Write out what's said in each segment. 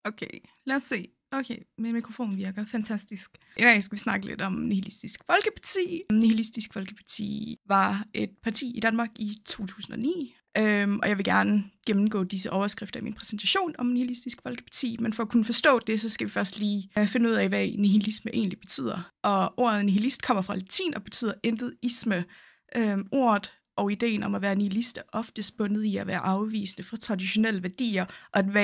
Okay, lad os se. Okay, min mikrofon virker fantastisk. I dag skal vi snakke lidt om Nihilistisk Folkeparti. Nihilistisk Folkeparti var et parti i Danmark i 2009. Og jeg vil gerne gennemgå disse overskrifter i min præsentation om Nihilistisk Folkeparti. Men for at kunne forstå det, så skal vi først lige finde ud af, hvad nihilisme egentlig betyder. Og ordet nihilist kommer fra latin og betyder intet isme. Ordet og ideen om at være nihilist er oftest bundet i at være afvisende fra traditionelle værdier, og at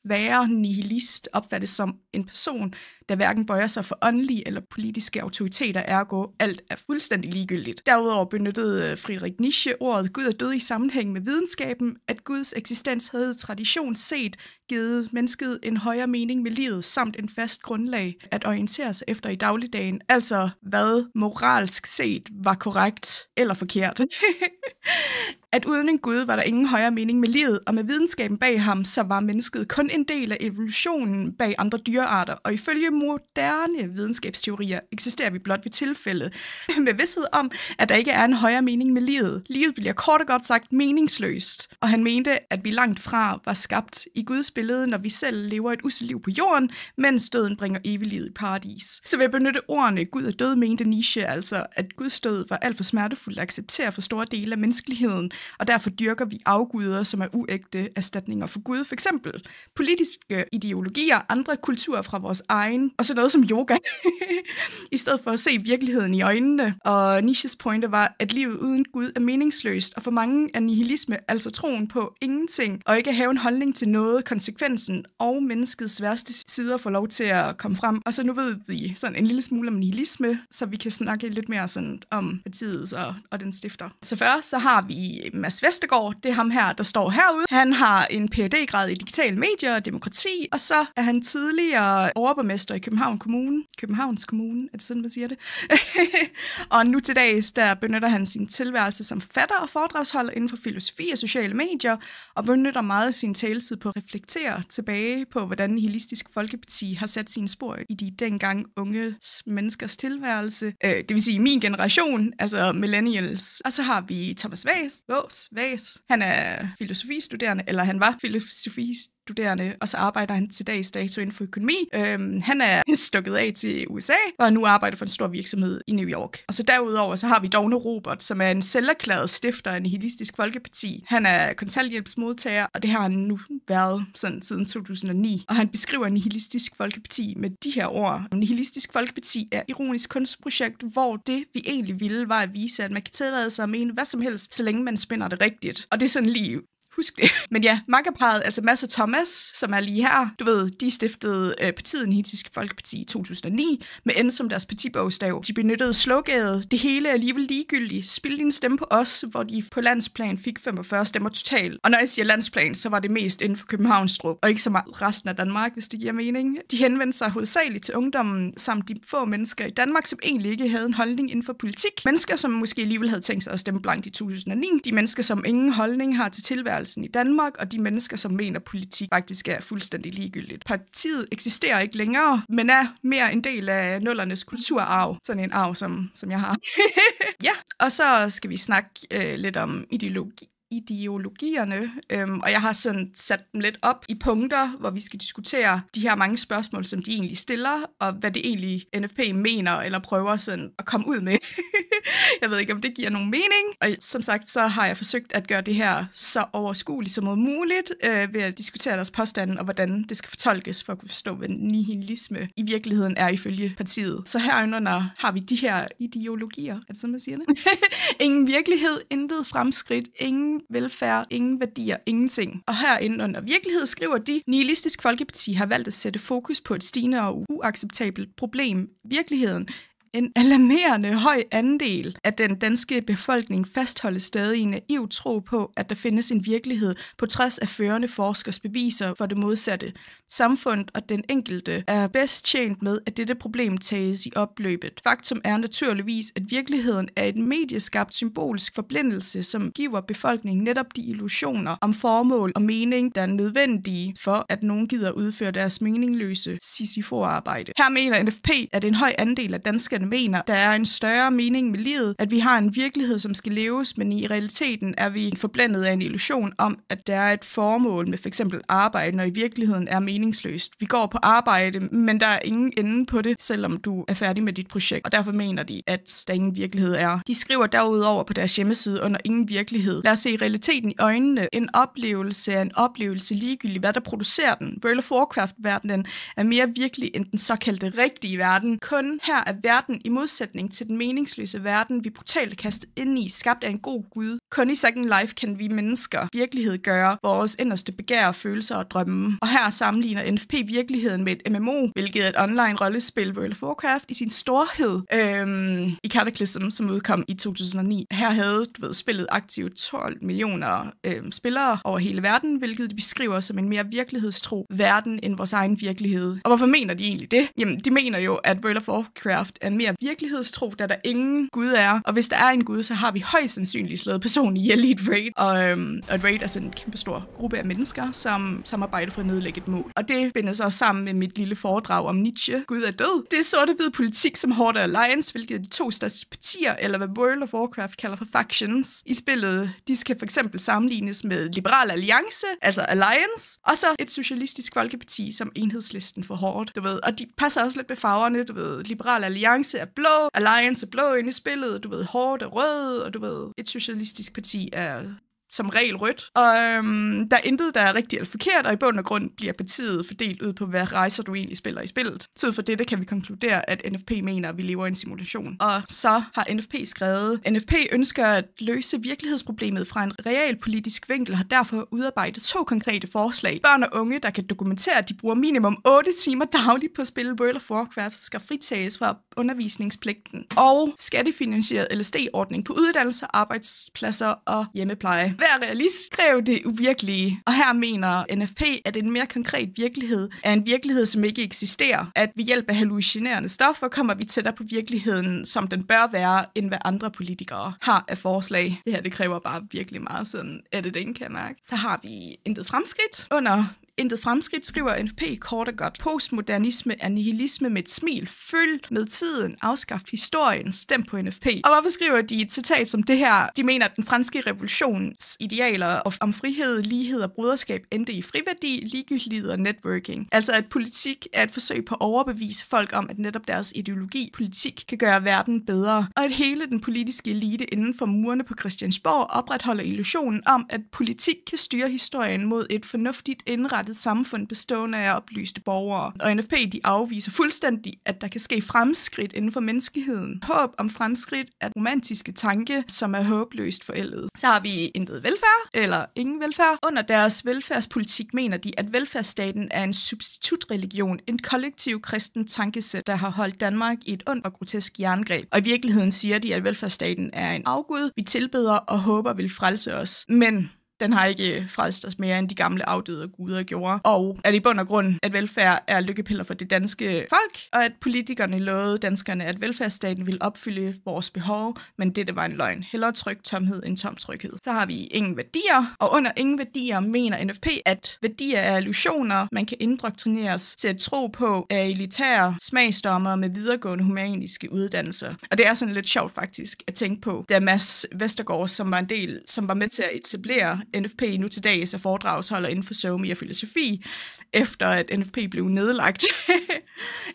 være nihilist opfattes som en person, der hverken bøjer sig for åndelige eller politiske autoriteter, ergo alt er fuldstændig ligegyldigt. Derudover benyttede Friedrich Nietzsche ordet Gud er død i sammenhæng med videnskaben, at Guds eksistens havde tradition set givet mennesket en højere mening med livet, samt en fast grundlag at orientere sig efter i dagligdagen, altså hvad moralsk set var korrekt eller forkert. At uden en Gud var der ingen højere mening med livet, og med videnskaben bag ham, så var mennesket kun en del af evolutionen bag andre dyrearter, og ifølge moderne videnskabsteorier eksisterer vi blot ved tilfældet, med vidsthed om, at der ikke er en højere mening med livet. Livet bliver kort og godt sagt meningsløst, og han mente, at vi langt fra var skabt i Guds billede, når vi selv lever et usselt liv på jorden, mens døden bringer evigt liv i paradis. Så ved at benytte ordene Gud er død, mente Nietzsche altså, at Guds død var alt for smertefuldt at acceptere for store dele af menneskeligheden, og derfor dyrker vi afguder, som er uægte erstatninger for Gud. For eksempel politiske ideologier, andre kulturer fra vores egen, og så noget som yoga, i stedet for at se virkeligheden i øjnene. Og Nietzsches pointe var, at livet uden Gud er meningsløst, og for mange er nihilisme altså troen på ingenting, og ikke at have en holdning til noget, konsekvensen og menneskets værste sider får lov til at komme frem. Og så nu ved vi sådan en lille smule om nihilisme, så vi kan snakke lidt mere sådan om partiet og den stifter. Så først så har vi Mads Vestergaard, det er ham her, der står herude. Han har en Ph.D.-grad i digitale medier og demokrati, og så er han tidligere overborgmester i Københavns Kommune, er det sådan, man siger det? Og nu til dags, der benytter han sin tilværelse som forfatter og foredragsholder inden for filosofi og sociale medier, og benytter meget sin taletid på at reflektere tilbage på, hvordan Nihilistisk Folkeparti har sat sine spor i de dengang unge menneskers tilværelse. Det vil sige min generation, altså millennials. Og så har vi Thomas Vaas. Han er filosofistuderende, eller han var filosofistuderende, og så arbejder han til dags dato inden for økonomi. Han er stukket af til USA, og nu arbejder for en stor virksomhed i New York. Og så derudover, så har vi Dogne Robert, som er en selverklæret stifter af Nihilistisk Folkeparti. Han er kontanthjælpsmodtager, og det har han nu været sådan siden 2009. Og han beskriver Nihilistisk Folkeparti med de her ord. Nihilistisk Folkeparti er et ironisk kunstprojekt, hvor det, vi egentlig ville, var at vise, at man kan tillade sig at mene hvad som helst, så længe man spænder det rigtigt. Og det er sådan lige husk det. Men ja, makkerparret, altså Mads og Thomas, som er lige her, du ved, de stiftede partiet Nihilistisk Folkeparti i 2009, med N som deres partibogstav. De benyttede sloganet, det hele er alligevel ligegyldigt, spil din stemme på os, hvor de på landsplan fik 45 stemmer totalt. Og når jeg siger landsplan, så var det mest inden for Københavnstrup, og ikke så meget resten af Danmark, hvis det giver mening. De henvendte sig hovedsageligt til ungdommen, samt de få mennesker i Danmark, som egentlig ikke havde en holdning inden for politik. Mennesker, som måske alligevel havde tænkt sig at stemme blankt i 2009. De mennesker, som ingen holdning har til tilværelsen i Danmark, og de mennesker, som mener, at politik faktisk er fuldstændig ligegyldigt. Partiet eksisterer ikke længere, men er mere en del af nullernes kulturarv. Sådan en arv, som jeg har. Ja, og så skal vi snakke lidt om ideologierne, og jeg har sådan sat dem lidt op i punkter, hvor vi skal diskutere de her mange spørgsmål, som de egentlig stiller, og hvad det egentlig NFP mener, eller prøver sådan at komme ud med. Jeg ved ikke, om det giver nogen mening, og som sagt, så har jeg forsøgt at gøre det her så overskueligt som muligt, ved at diskutere deres påstande, og hvordan det skal fortolkes, for at kunne forstå, hvad nihilisme i virkeligheden er ifølge partiet. Så herunder har vi de her ideologier, er det sådan, man siger det? Ingen virkelighed, intet fremskridt, ingen velfærd, ingen værdier, ingenting. Og herinde under virkelighed skriver de, Nihilistisk Folkeparti har valgt at sætte fokus på et stigende og uacceptabelt problem. Virkeligheden. En alarmerende høj andel af den danske befolkning fastholder stadig en naiv tro på, at der findes en virkelighed på trods af førende forskers beviser for det modsatte. Samfundet og den enkelte er bedst tjent med, at dette problem tages i opløbet. Faktum er naturligvis, at virkeligheden er et medieskabt symbolsk forblindelse, som giver befolkningen netop de illusioner om formål og mening, der er nødvendige for, at nogen gider udføre deres meningsløse Sisyfo-arbejde. Her mener NFP, at en høj andel af danskerne politikerne mener, der er en større mening med livet, at vi har en virkelighed, som skal leves, men i realiteten er vi forblændet af en illusion om, at der er et formål med f.eks. arbejde, når i virkeligheden er meningsløst. Vi går på arbejde, men der er ingen ende på det, selvom du er færdig med dit projekt, og derfor mener de, at der ingen virkelighed er. De skriver derudover på deres hjemmeside under ingen virkelighed. Lad os se realiteten i øjnene. En oplevelse er en oplevelse ligegyldigt, hvad der producerer den. World of Warcraft-verdenen er mere virkelig end den såkaldte rigtige verden. Kun her er verden i modsætning til den meningsløse verden, vi brutalt kastet ind i, skabt af en god Gud. Kun i Second Life kan vi mennesker virkelighed gøre vores inderste begær, følelser og drømme. Og her sammenligner NFP virkeligheden med et MMO, hvilket er et online rollespil, World of Warcraft, i sin storhed i Cataclysm, som udkom i 2009. Her havde spillet aktivt 12 millioner spillere over hele verden, hvilket de beskriver som en mere virkelighedstro verden end vores egen virkelighed. Og hvorfor mener de egentlig det? Jamen, de mener jo, at World of Warcraft er mere virkelighedstro, da der ingen Gud er. Og hvis der er en Gud, så har vi højst sandsynligt slået personen ihjel i et raid. Og et raid er sådan en kæmpe stor gruppe af mennesker, som samarbejder for at nedlægge et mål. Og det binder sig sammen med mit lille foredrag om Nietzsche. Gud er død. Det er sort-hvid politik som Horde Alliance, hvilket er de to største partier, eller hvad World of Warcraft kalder for factions. I spillet, de skal for eksempel sammenlignes med Liberal Alliance, altså Alliance, og så et socialistisk folkeparti som Enhedslisten for Horde, du ved. Og de passer også lidt med farverne, du ved. Liberal Alliance er blå, Alliance er blå inde i spillet, du ved. Horde er rød, og du ved, et socialistisk parti er som regel rødt. Og der er intet, der er rigtigt eller forkert, og i bund og grund bliver partiet fordelt ud på, hvad rejser du egentlig spiller i spillet. Så ud fra dette kan vi konkludere, at NFP mener, at vi lever i en simulation. Og så har NFP skrevet, NFP ønsker at løse virkelighedsproblemet fra en realpolitisk vinkel, har derfor udarbejdet 2 konkrete forslag. Børn og unge, der kan dokumentere, at de bruger minimum 8 timer dagligt på at spille World of Warcraft, skal fritages fra undervisningspligten. Og skattefinansieret LSD-ordning på uddannelser, arbejdspladser og hjemmepleje. Hver realist skrev det uvirkelige, og her mener NFP, at en mere konkret virkelighed er en virkelighed, som ikke eksisterer. At ved hjælp af hallucinerende stoffer kommer vi tættere på virkeligheden, som den bør være, end hvad andre politikere har af forslag. Det her, det kræver bare virkelig meget sådan editing, kan jeg mærke. Så har vi intet fremskridt. Under intet fremskridt skriver NFP kort og godt. Postmodernisme er nihilisme med et smil. Følg med tiden. Afskaft historien. Stem på NFP. Og hvorfor skriver de et citat som det her? De mener, at den franske revolutions idealer om frihed, lighed og broderskab endte i friværdi, ligegyldighed og networking. Altså at politik er et forsøg på at overbevise folk om, at netop deres ideologi, politik, kan gøre verden bedre. Og at hele den politiske elite inden for murene på Christiansborg opretholder illusionen om, at politik kan styre historien mod et fornuftigt indrettet samfund bestående af oplyste borgere. Og NFP, de afviser fuldstændig, at der kan ske fremskridt inden for menneskeheden. Håb om fremskridt er romantiske tanke, som er håbløst forældet. Så har vi intet velfærd, eller ingen velfærd. Under deres velfærdspolitik mener de, at velfærdsstaten er en substitutreligion, en kollektiv kristen tankesæt, der har holdt Danmark i et ondt og grotesk jerngreb. Og i virkeligheden siger de, at velfærdsstaten er en afgud, vi tilbeder og håber vil frelse os. Men den har ikke frelst os mere, end de gamle afdøde guder gjorde. Og at i bund og grund, at velfærd er lykkepiller for det danske folk, og at politikerne lovede danskerne, at velfærdsstaten ville opfylde vores behov, men dette var en løgn. Hellere tryg tomhed end tom tryghed. Så har vi ingen værdier, og under ingen værdier mener NFP, at værdier er illusioner, man kan indoktrineres til at tro på af elitære smagsdommer med videregående humanistiske uddannelser. Og det er sådan lidt sjovt faktisk at tænke på, da Mads Vestergaard, som var med til at etablere NFP nu til dags er foredragsholder inden for SoMe og filosofi, efter at NFP blev nedlagt.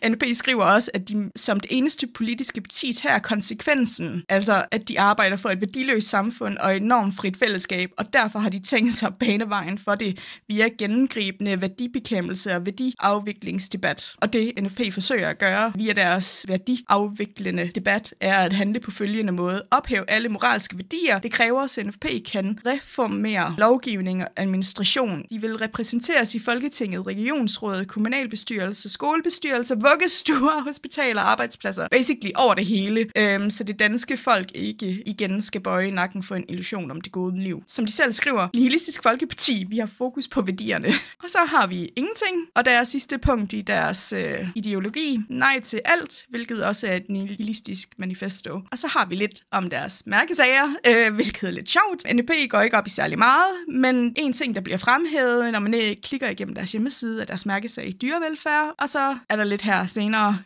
NFP skriver også, at de som det eneste politiske parti tager konsekvensen, altså at de arbejder for et værdiløst samfund og et enormt frit fællesskab, og derfor har de tænkt sig at bane vejen for det via gennemgribende værdibekæmpelse og værdiafviklingsdebat. Og det NFP forsøger at gøre via deres værdiafviklende debat, er at handle på følgende måde. Ophæve alle moralske værdier. Det kræver, at NFP kan reformere lovgivning og administration. De vil repræsenteres i Folketinget, regionsrådet, kommunalbestyrelse, skolebestyrelse, vuggestuer, hospitaler og arbejdspladser. Basically over det hele, så det danske folk ikke igen skal bøje nakken for en illusion om det gode liv. Som de selv skriver, nihilistisk folkeparti, vi har fokus på værdierne. Og så har vi ingenting, og deres sidste punkt i deres ideologi, nej til alt, hvilket også er et nihilistisk manifesto. Og så har vi lidt om deres mærkesager, hvilket er lidt sjovt. NFP går ikke op i særlig meget, men en ting, der bliver fremhævet, når man klikker igennem deres hjemmeside, er deres mærkesag dyrevelfærd, og så er der lidt her senere.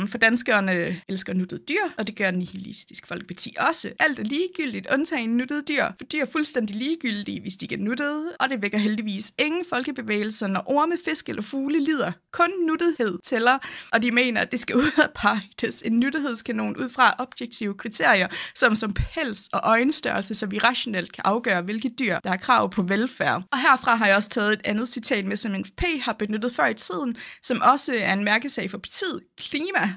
For danskerne elsker nuttede dyr, og det gør Nihilistisk Folkeparti også. Alt er ligegyldigt, undtagen nuttede dyr. For dyr er fuldstændig ligegyldige, hvis de ikke er nuttede, og det vækker heldigvis ingen folkebevægelser, når orme, fisk eller fugle lider. Kun nuttethed tæller, og de mener, at det skal udarbejdes en nyttighedskanon ud fra objektive kriterier, som pels og øjenstørrelse, så vi rationelt kan afgøre, hvilke dyr, der har krav på velfærd. Og herfra har jeg også taget et andet citat med, som NFP har benyttet før i tiden, som også er en mærkesag for partiet Klima.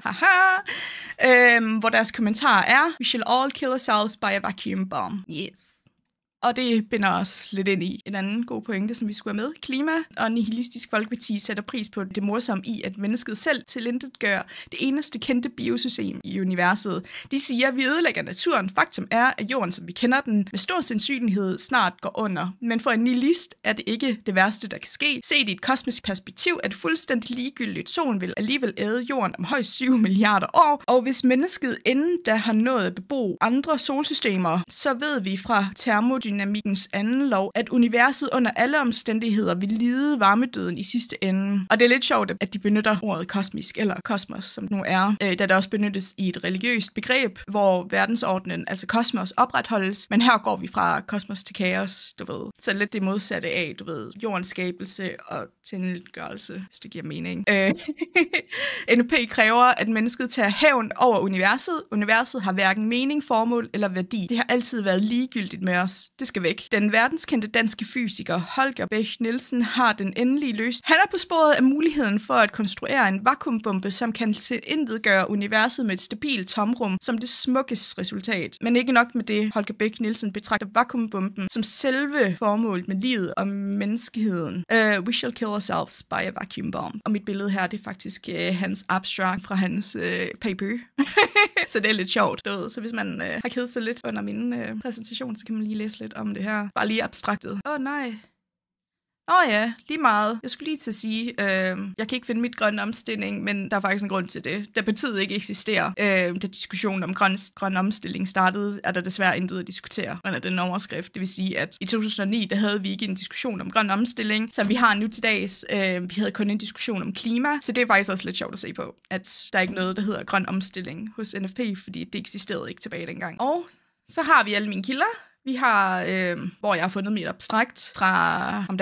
Hvor deres kommentar er, "We shall all kill ourselves by a vacuum bomb." Yes. Og det binder os lidt ind i en anden god pointe, som vi skulle have med. Klima og Nihilistisk Folkeparti sætter pris på det morsomme i, at mennesket selv tilintetgør det eneste kendte biosystem i universet. De siger, at vi ødelægger naturen. Faktum er, at jorden, som vi kender den, med stor sandsynlighed snart går under. Men for en nihilist er det ikke det værste, der kan ske. Set i et kosmisk perspektiv er det fuldstændig ligegyldigt. Solen vil alligevel æde jorden om højst 7 milliarder år. Og hvis mennesket inden da har nået at bebo andre solsystemer, så ved vi fra termodynamikkens anden lov, at universet under alle omstændigheder vil lide varmedøden i sidste ende. Og det er lidt sjovt, at de benytter ordet kosmisk, eller kosmos, som det nu er, da det også benyttes i et religiøst begreb, hvor verdensordenen, altså kosmos, opretholdes. Men her går vi fra kosmos til kaos, du ved. Så lidt det modsatte af, du ved, jordens skabelse og tilgørelse, hvis det giver mening. NP kræver, at mennesket tager hævn over universet. Universet har hverken mening, formål eller værdi. Det har altid været ligegyldigt med os. Det skal væk. Den verdenskendte danske fysiker Holger Bech Nielsen har den endelige løsning. Han er på sporet af muligheden for at konstruere en vakuumbombe, som kan tilintetgøre universet med et stabilt tomrum som det smukkeste resultat. Men ikke nok med det. Holger Bech Nielsen betragter vakuumbomben som selve formålet med livet og menneskeheden. We shall kill ourselves by a vacuum bomb. Og mit billede her, det er faktisk hans abstract fra hans paper. Så det er lidt sjovt. Så hvis man har kedet sig lidt under min præsentation, så kan man lige læse lidt om det her. Bare lige abstraktet. Nej. Ja, lige meget. Jeg skulle lige til at sige, jeg kan ikke finde mit grønne omstilling, men der er faktisk en grund til det. Da partiet ikke eksisterer, da diskussionen om grøn omstilling startede, er der desværre intet at diskutere under den overskrift. Det vil sige, at i 2009, der havde vi ikke en diskussion om grøn omstilling, som vi har nu til dags. Vi havde kun en diskussion om klima, så det er faktisk også lidt sjovt at se på, at der er ikke noget, der hedder grøn omstilling hos NFP, fordi det eksisterede ikke tilbage dengang. Og så har vi alle mine kilder. Vi har, hvor jeg har fundet mit abstrakt fra ham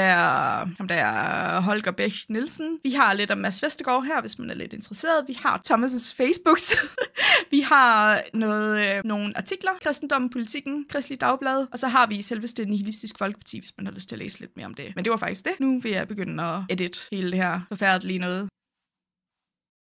der Holger Bech Nielsen. Vi har lidt om Mads Vestergaard her, hvis man er lidt interesseret. Vi har Thomas' Facebook-side. Vi har nogle artikler, Kristendommen, Politikken, Kristelig Dagblad, og så har vi selveste Nihilistisk Folkeparti, hvis man har lyst til at læse lidt mere om det. Men det var faktisk det. Nu vil jeg begynde at edit hele det her forfærdelige noget.